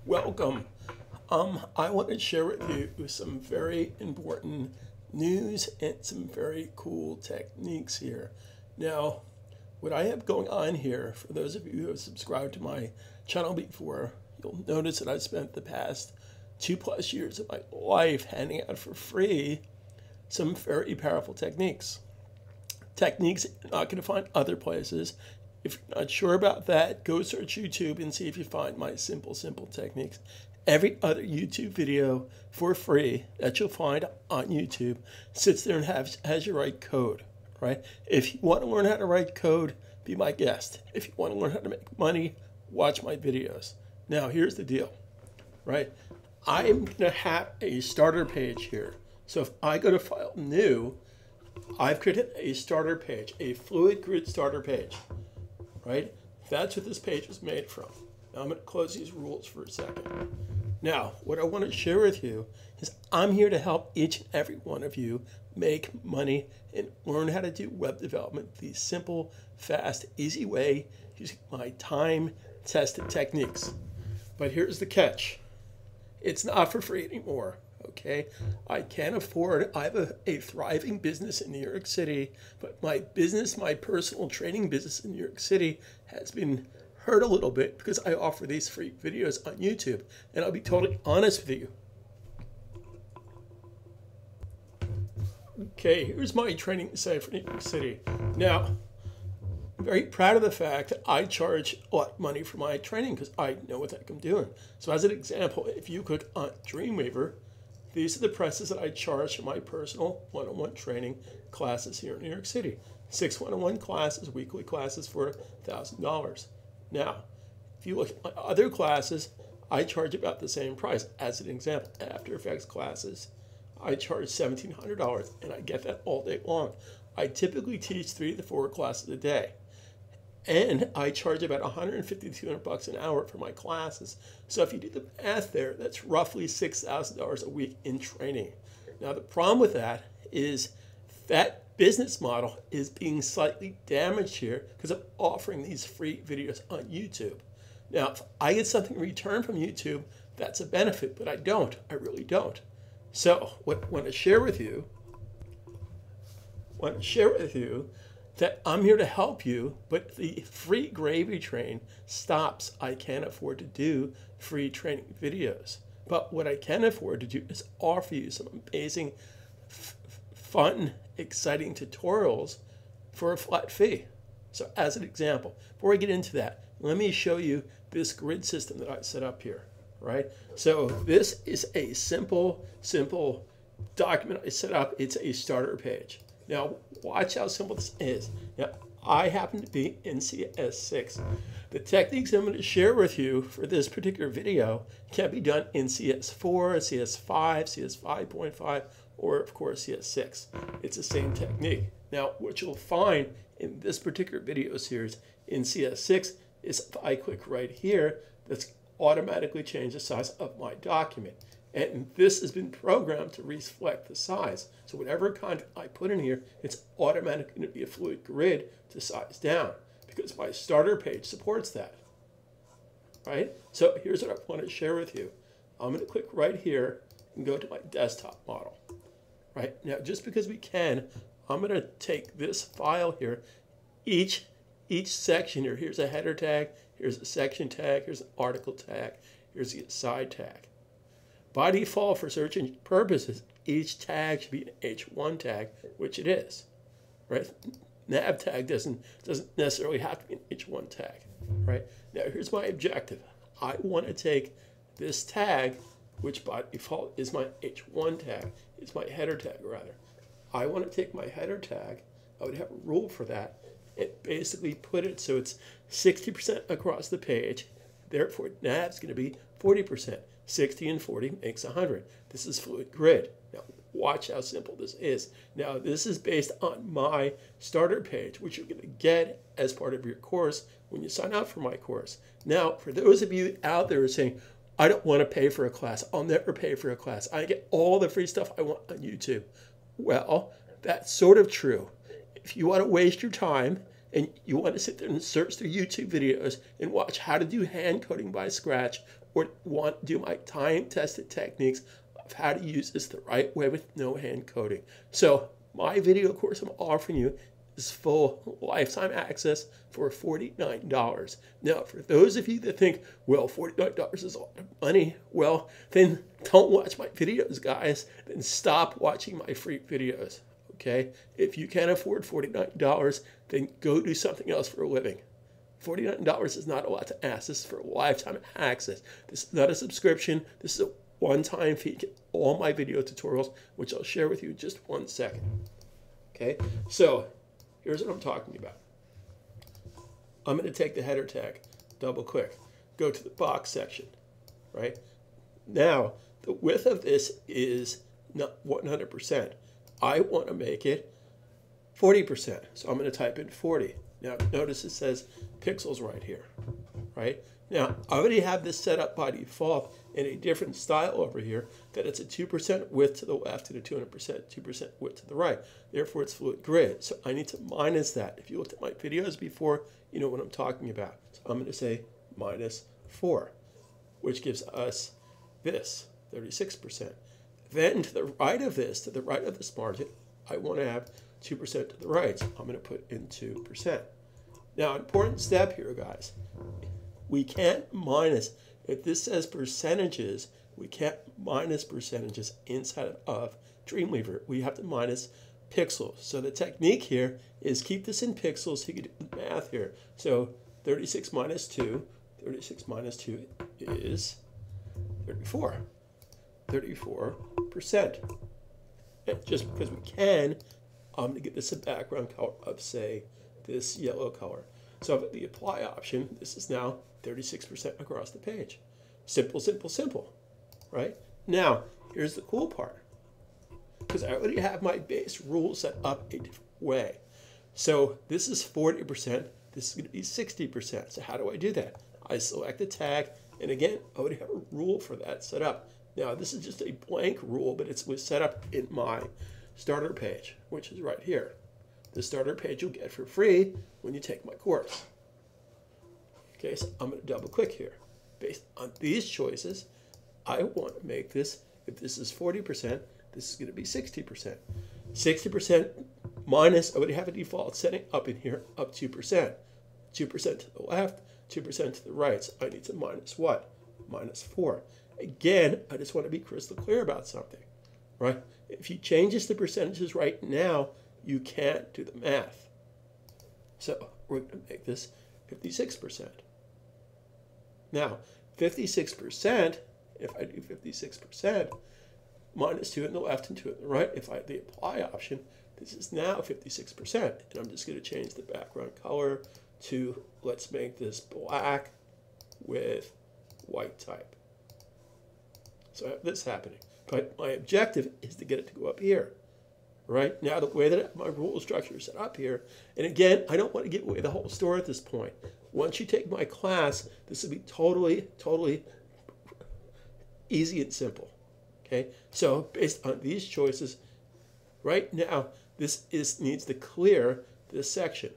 Welcome. I want to share with you some very important news and some very cool techniques here. Now, what I have going on here, for those of you who have subscribed to my channel before, you'll notice that I spent the past 2+ years of my life handing out for free some very powerful techniques. Techniques you're not going to find other places. If you're not sure about that, go search YouTube and see if you find my simple techniques. Every other YouTube video for free that you'll find on YouTube sits there and has you write code, right? If you want to learn how to write code, be my guest. If you want to learn how to make money, watch my videos. Now, here's the deal, right? I'm going to have a starter page here. So if I go to File, New, I've created a starter page, a fluid grid starter page. Right? That's what this page was made from. Now I'm going to close these rules for a second. Now, what I want to share with you is I'm here to help each and every one of you make money and learn how to do web development the simple, fast, easy way using my time-tested techniques. But here's the catch. It's not for free anymore. Okay, I can't afford, I have a thriving business in New York City, but my business, my personal training business in New York City has been hurt a little bit because I offer these free videos on YouTube. And I'll be totally honest with you. Okay, here's my training site for New York City. Now, I'm very proud of the fact that I charge a lot of money for my training because I know what the heck I'm doing. So as an example, if you click on Dreamweaver, these are the prices that I charge for my personal one-on-one training classes here in New York City. 6 one-on-one classes, weekly classes for $1,000. Now, if you look at my other classes, I charge about the same price. As an example, After Effects classes, I charge $1,700, and I get that all day long. I typically teach 3 to 4 classes a day. And I charge about $150 to $200 an hour for my classes. So if you do the math there, that's roughly $6,000 a week in training. Now the problem with that is that business model is being slightly damaged here because I'm offering these free videos on YouTube. Now, if I get something in return from YouTube, that's a benefit, but I don't. I really don't. So what I want to share with you, that I'm here to help you, but the free gravy train stops. I can't afford to do free training videos. But what I can afford to do is offer you some amazing, fun, exciting tutorials for a flat fee. So as an example, before I get into that, let me show you this grid system that I set up here, right? So this is a simple document I set up. It's a starter page. Now, watch how simple this is. Now, I happen to be in CS6. The techniques I'm going to share with you for this particular video can be done in CS4, CS5, CS5.5, or of course CS6. It's the same technique. Now, what you'll find in this particular video series in CS6 is if I click right here, that's automatically change the size of my document. And this has been programmed to reflect the size. So whatever content I put in here, it's automatically going to be a fluid grid to size down because my starter page supports that, right? So here's what I want to share with you. I'm going to click right here and go to my desktop model, right? Now, just because we can, I'm going to take this file here, each section here. Here's a header tag, here's a section tag, here's an article tag, here's the aside tag. By default, for search engine purposes, each tag should be an H1 tag, which it is, right? Nav tag doesn't necessarily have to be an H1 tag, right? Now, here's my objective. I want to take this tag, which by default is my H1 tag, it's my header tag rather. I want to take my header tag, I would have a rule for that, and basically put it so it's 60% across the page, therefore nav's going to be 40%. 60 and 40 makes 100. This is fluid grid. Now, watch how simple this is. Now, this is based on my starter page, which you're going to get as part of your course when you sign up for my course. Now, for those of you out there who are saying, I don't want to pay for a class. I'll never pay for a class. I get all the free stuff I want on YouTube. Well, that's sort of true. If you want to waste your time and you want to sit there and search through YouTube videos and watch how to do hand coding by scratch, or want to do my time-tested techniques of how to use this the right way with no hand coding. So my video course I'm offering you is full lifetime access for $49. Now, for those of you that think, well, $49 is a lot of money, well, then don't watch my videos, guys. Then stop watching my free videos, okay? If you can't afford $49, then go do something else for a living. $49 is not a lot to ask. This is for lifetime access. This is not a subscription. This is a one-time fee. Get all my video tutorials, which I'll share with you in just 1 second. Okay, so here's what I'm talking about. I'm going to take the header tag, double click, go to the box section, right? Now, the width of this is not 100%. I want to make it 40%, so I'm going to type in 40. Now, notice it says pixels right here, right? Now, I already have this set up by default in a different style over here, that it's a 2% width to the left and a 2% width to the right. Therefore, it's fluid grid. So I need to minus that. If you looked at my videos before, you know what I'm talking about. So I'm going to say -4, which gives us this, 36%. Then to the right of this, to the right of this margin, I want to have 2% to the right. So I'm going to put in 2%. Now, important step here, guys. We can't minus, if this says percentages, we can't minus percentages inside of Dreamweaver. We have to minus pixels. So the technique here is keep this in pixels so you can do the math here. So 36 minus 2 is 34. 34%. And just because we can, I'm going to give this a background color of, say, this yellow color. So with the apply option, this is now 36% across the page. Simple, simple, simple, right? Now, here's the cool part, because I already have my base rule set up a different way. So this is 40%, this is going to be 60%. So how do I do that? I select the tag, and again, I already have a rule for that set up. Now, this is just a blank rule, but it was set up in my starter page, which is right here. The starter page you'll get for free when you take my course. Okay, so I'm going to double click here. Based on these choices, I want to make this, if this is 40%, this is going to be 60%. 60% minus, I already have a default setting up in here, up 2%. 2% to the left, 2% to the right. So I need to minus what? -4. Again, I just want to be crystal clear about something, right? If you change this to percentages right now, you can't do the math. So we're going to make this 56%. Now, 56%, if I do 56%, minus 2 on the left and 2 on the right, if I have the apply option, this is now 56%. And I'm just going to change the background color to, let's make this black with white type. So I have this happening. But my objective is to get it to go up here. Right? Now, the way that my rule structure is set up here, and again, I don't want to give away the whole story at this point. Once you take my class, this will be totally easy and simple. Okay? So, based on these choices, right now, this needs to clear this section.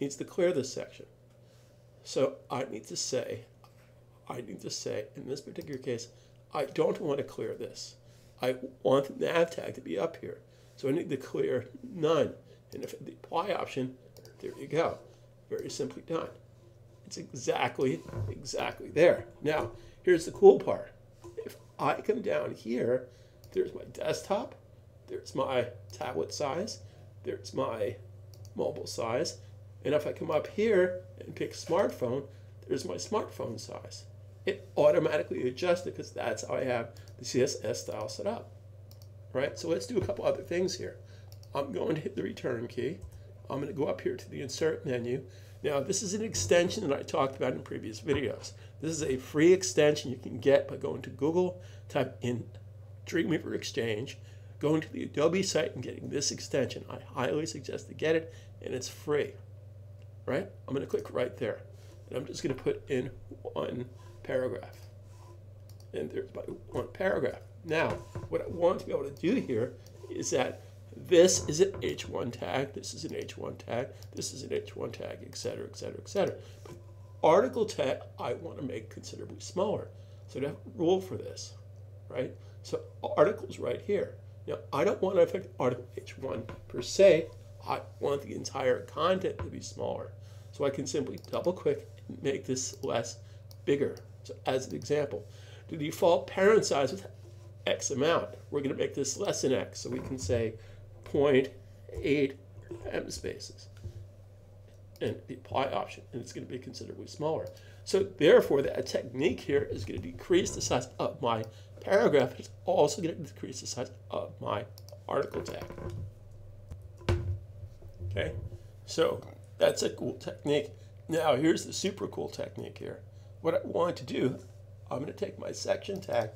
Needs to clear this section. So, I need to say, in this particular case, I don't want to clear this. I want the nav tag to be up here. So I need to clear none. And if the apply option, there you go. Very simply done. It's exactly there. Now, here's the cool part. If I come down here, there's my desktop, there's my tablet size, there's my mobile size, and if I come up here and pick smartphone, there's my smartphone size. It automatically adjusts it because that's how I have the CSS style set up. Right? So let's do a couple other things here. I'm going to hit the return key. I'm going to go up here to the insert menu. Now, this is an extension that I talked about in previous videos. This is a free extension you can get by going to Google, type in Dreamweaver Exchange, going to the Adobe site and getting this extension. I highly suggest to get it, and it's free. Right? I'm going to click right there. And I'm just going to put in one paragraph. And there's my one paragraph. Now, what I want to be able to do here is that This is an H1 tag, this is an H1 tag, this is an H1 tag, etc., etc., etc. But article tag, I want to make considerably smaller. So I have a rule for this, right? So article's right here. Now, I don't want to affect article H1 per se. I want the entire content to be smaller. So I can simply double click and make this bigger. So as an example, the default parent size is X amount. We're going to make this less than X. So we can say 0.8 M spaces and the apply option, and it's going to be considerably smaller. So therefore, that technique here is going to decrease the size of my paragraph. It's also going to decrease the size of my article tag. Okay, so that's a cool technique. Now here's the super cool technique here. What I want to do, I'm going to take my section tag,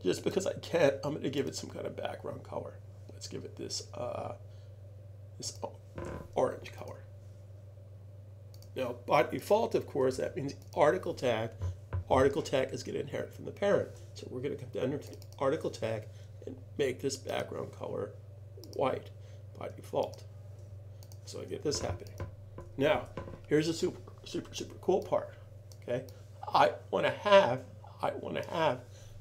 just because I can, I'm going to give it some kind of background color. Let's give it this, this orange color. Now, by default, of course, that means article tag is going to inherit from the parent. So we're going to come down here to the article tag and make this background color white by default. So I get this happening. Now, here's the super cool part. Okay, I want to have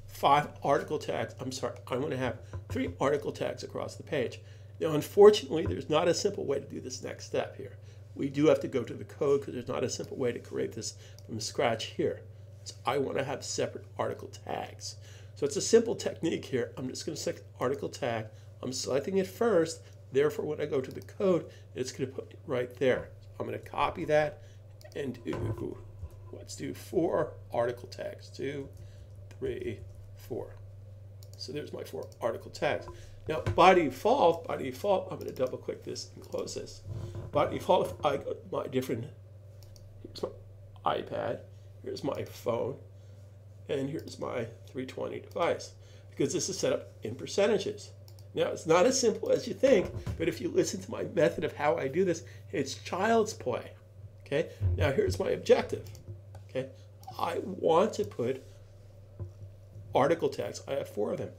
5 article tags. I'm sorry, I want to have 3 article tags across the page. Now, unfortunately, there's not a simple way to do this next step here. We do have to go to the code because there's not a simple way to create this from scratch here. So I want to have separate article tags. So it's a simple technique here. I'm just going to select article tag. I'm selecting it first. Therefore, when I go to the code, it's going to put it right there. So I'm going to copy that and do, let's do 4 article tags. 2, 3, 4. So there's my 4 article tags. Now, by default, I'm going to double click this and close this. By default, if I go to my different, here's my iPad, here's my phone, and here's my 320 device, because this is set up in percentages. Now, it's not as simple as you think, but if you listen to my method of how I do this, it's child's play. Okay, now here's my objective. Okay, I want to put article tags. I have 4 of them.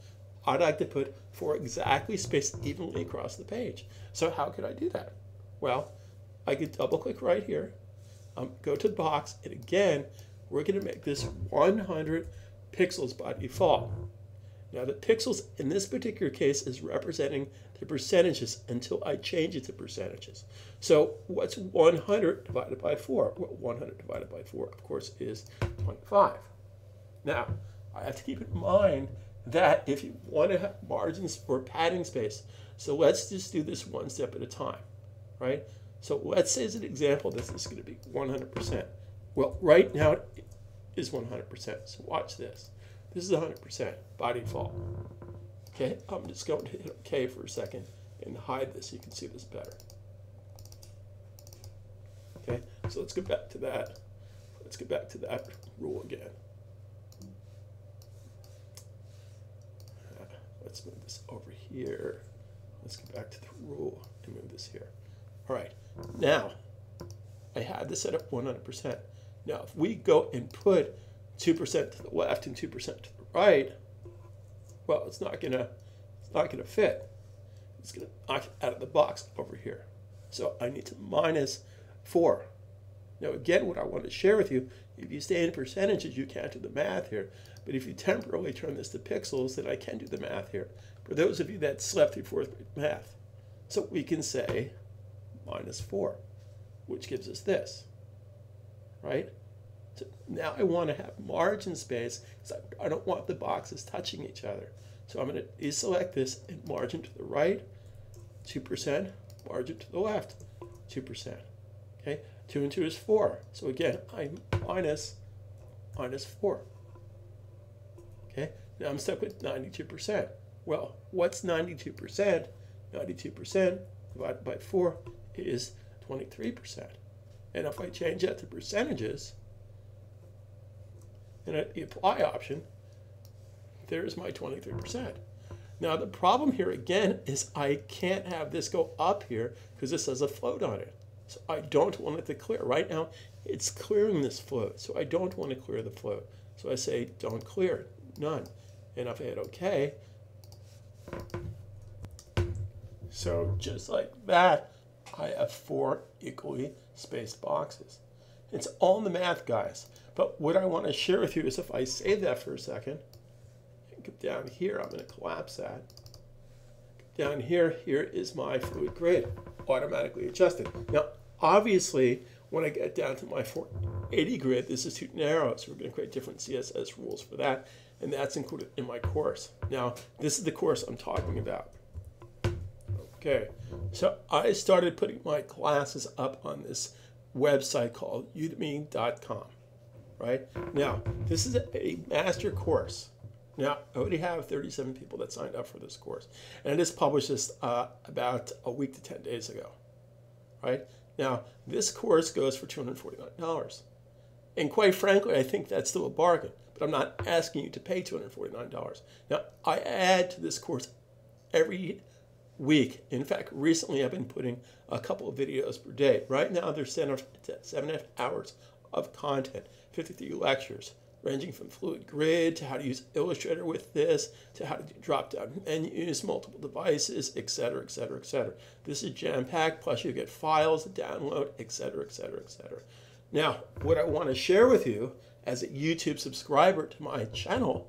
I'd like to put 4 exactly spaced evenly across the page. So how could I do that? Well, I could double click right here, go to the box, and again, we're going to make this 100 pixels by default. Now the pixels in this particular case is representing the percentages until I change it to percentages. So what's 100 divided by 4? Well, 100 divided by 4, of course, is 25. Now, I have to keep in mind that if you want to have margins or padding space, so let's just do this one step at a time, right? So let's say as an example, this is going to be 100%. Well, right now it is 100%. So watch this. This is 100% by default. Okay, I'm just going to hit OK for a second and hide this so you can see this better. Okay, so let's get back to that. Let's get back to that rule again. Let's move this over here. Let's get back to the rule and move this here. All right, now I had this set up 100%. Now, if we go and put 2% to the left and 2% to the right, well, it's not gonna fit. It's gonna knock it out of the box over here. So I need to minus 4. Now again, what I want to share with you, if you stay in percentages, you can't do the math here. But if you temporarily turn this to pixels, then I can do the math here. For those of you that slept through 4th grade math. So we can say minus 4, which gives us this, right? So now I want to have margin space because I don't want the boxes touching each other. So I'm going to deselect this and margin to the right, 2%, margin to the left, 2%. Okay, 2 and 2 is 4. So again, I'm minus 4. Okay, now I'm stuck with 92%. Well, what's 92%? 92% divided by 4 is 23%. And if I change that to percentages, and at the apply option, there's my 23%. Now the problem here again is I can't have this go up here because this has a float on it. So I don't want it to clear. Right now it's clearing this float, so I don't want to clear the float. So I say don't clear, none. And if I hit OK, So just like that, I have 4 equally spaced boxes. It's all in the math, guys. But what I want to share with you is if I save that for a second, go down here, I'm going to collapse that. Down here, here is my fluid grid, automatically adjusted. Now, obviously, when I get down to my 480 grid, this is too narrow, so we're going to create different CSS rules for that, and that's included in my course. Now, this is the course I'm talking about. Okay, so I started putting my classes up on this website called udemy.com, right? Now, this is a master course. Now, I already have 37 people that signed up for this course, and I just published this about a week to 10 days ago, right? Now, this course goes for $249, and quite frankly, I think that's still a bargain, but I'm not asking you to pay $249. Now, I add to this course every week. In fact, recently I've been putting a couple of videos per day. Right now, there's 7.5 hours of content, 53 lectures, ranging from fluid grid to how to use Illustrator with this, to how to do drop-down menus, multiple devices, etc., etc., etc. This is jam-packed, plus you get files to download, etc., etc., etc. Now, what I want to share with you as a YouTube subscriber to my channel,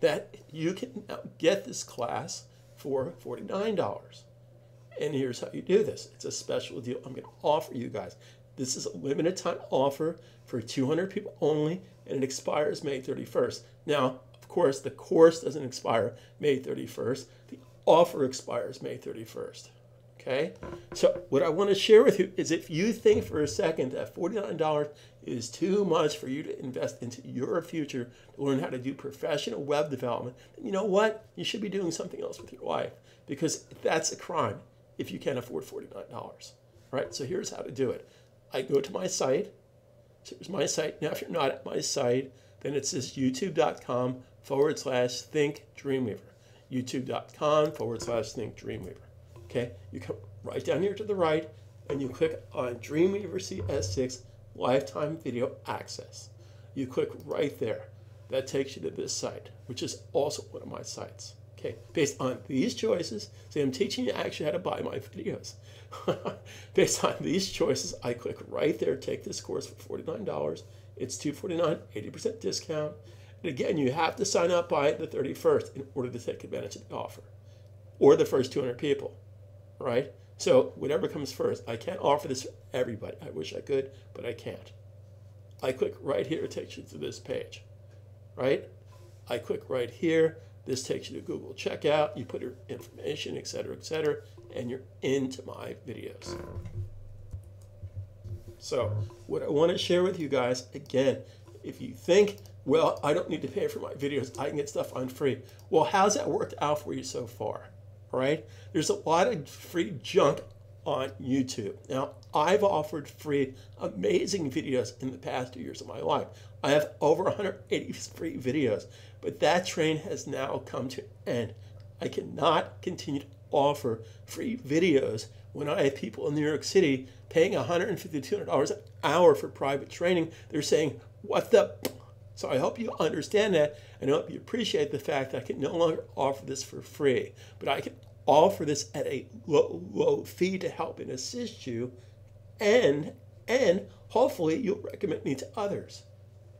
that you can now get this class for $49. And here's how you do this. It's a special deal I'm going to offer you guys. This is a limited time offer for 200 people only, and it expires May 31st. Now, of course, the course doesn't expire May 31st. The offer expires May 31st. Okay? So what I want to share with you is if you think for a second that $49 is too much for you to invest into your future to learn how to do professional web development, then you know what? You should be doing something else with your life, because that's a crime if you can't afford $49. Right? So here's how to do it. I go to my site. So here's my site. Now, if you're not at my site, then it says youtube.com/Think Dreamweaver. youtube.com/Think Dreamweaver. Okay, you come right down here to the right, and you click on Dreamweaver CS6 Lifetime Video Access. You click right there. That takes you to this site, which is also one of my sites. Okay, based on these choices, say I'm teaching you actually how to buy my videos. Based on these choices, I click right there, take this course for $49. It's $249, 80% discount. And again, you have to sign up by the 31st in order to take advantage of the offer, or the first 200 people, right? So whatever comes first. I can't offer this for everybody. I wish I could, but I can't. I click right here, it takes you to this page, right? I click right here. This takes you to Google Checkout. You put your information, etc., and you're into my videos. So what I want to share with you guys, again, if you think, well, I don't need to pay for my videos, I can get stuff on free. Well, how's that worked out for you so far? All right? There's a lot of free junk on YouTube. Now, I've offered free, amazing videos in the past 2 years of my life. I have over 180 free videos, but that train has now come to an end. I cannot continue to offer free videos when I have people in New York City paying $150 to $200 an hour for private training. They're saying, what the? So I hope you understand that, and I hope you appreciate the fact that I can no longer offer this for free, but I can offer this at a low fee to help and assist you, and hopefully you'll recommend me to others.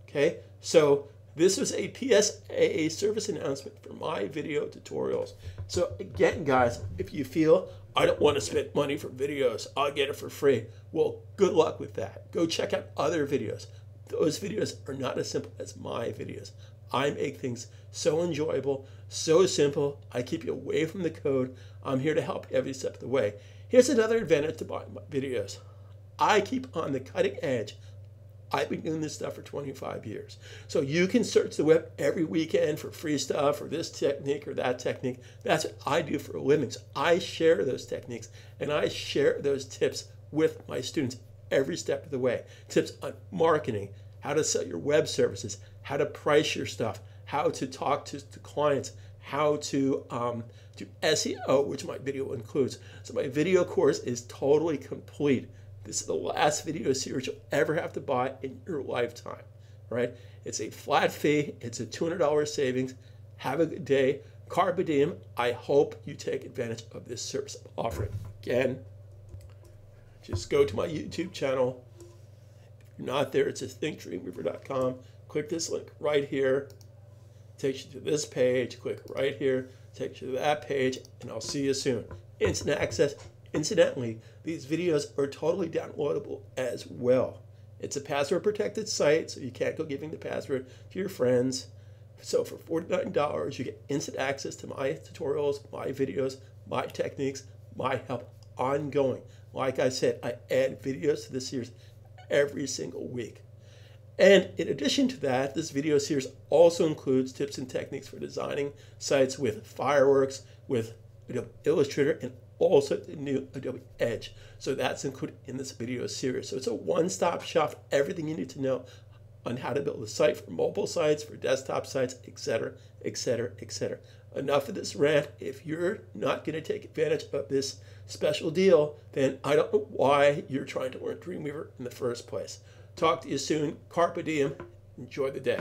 Okay, so this was a PSA service announcement for my video tutorials. So again, guys, if you feel I don't want to spend money for videos, I'll get it for free, well, good luck with that. Go check out other videos. Those videos are not as simple as my videos. I make things so enjoyable, so simple. I keep you away from the code. I'm here to help every step of the way. Here's another advantage to buying my videos. I keep on the cutting edge. I've been doing this stuff for 25 years. So you can search the web every weekend for free stuff or this technique or that technique. That's what I do for a living. So I share those techniques and I share those tips with my students every step of the way. Tips on marketing, how to sell your web services, how to price your stuff, how to talk to clients, how to do SEO, which my video includes. So my video course is totally complete. This is the last video series you'll ever have to buy in your lifetime, right? It's a flat fee. It's a $200 savings. Have a good day. Carpe diem. I hope you take advantage of this service I'm offering. Again, just go to my YouTube channel. If you're not there, it's just thinkdreamweaver.com. Click this link right here. Takes you to this page. Click right here. Takes you to that page, and I'll see you soon. Instant access. Incidentally, these videos are totally downloadable as well. It's a password protected site, so you can't go giving the password to your friends. So for $49, you get instant access to my tutorials, my videos, my techniques, my help ongoing. Like I said, I add videos to this series every single week. And in addition to that, this video series also includes tips and techniques for designing sites with Fireworks, with Adobe Illustrator, and also the new Adobe Edge. So that's included in this video series. So it's a one-stop shop for everything you need to know on how to build a site for mobile sites, for desktop sites, etc., etc., etc. Enough of this rant. If you're not going to take advantage of this special deal, then I don't know why you're trying to learn Dreamweaver in the first place. Talk to you soon. Carpe diem. Enjoy the day.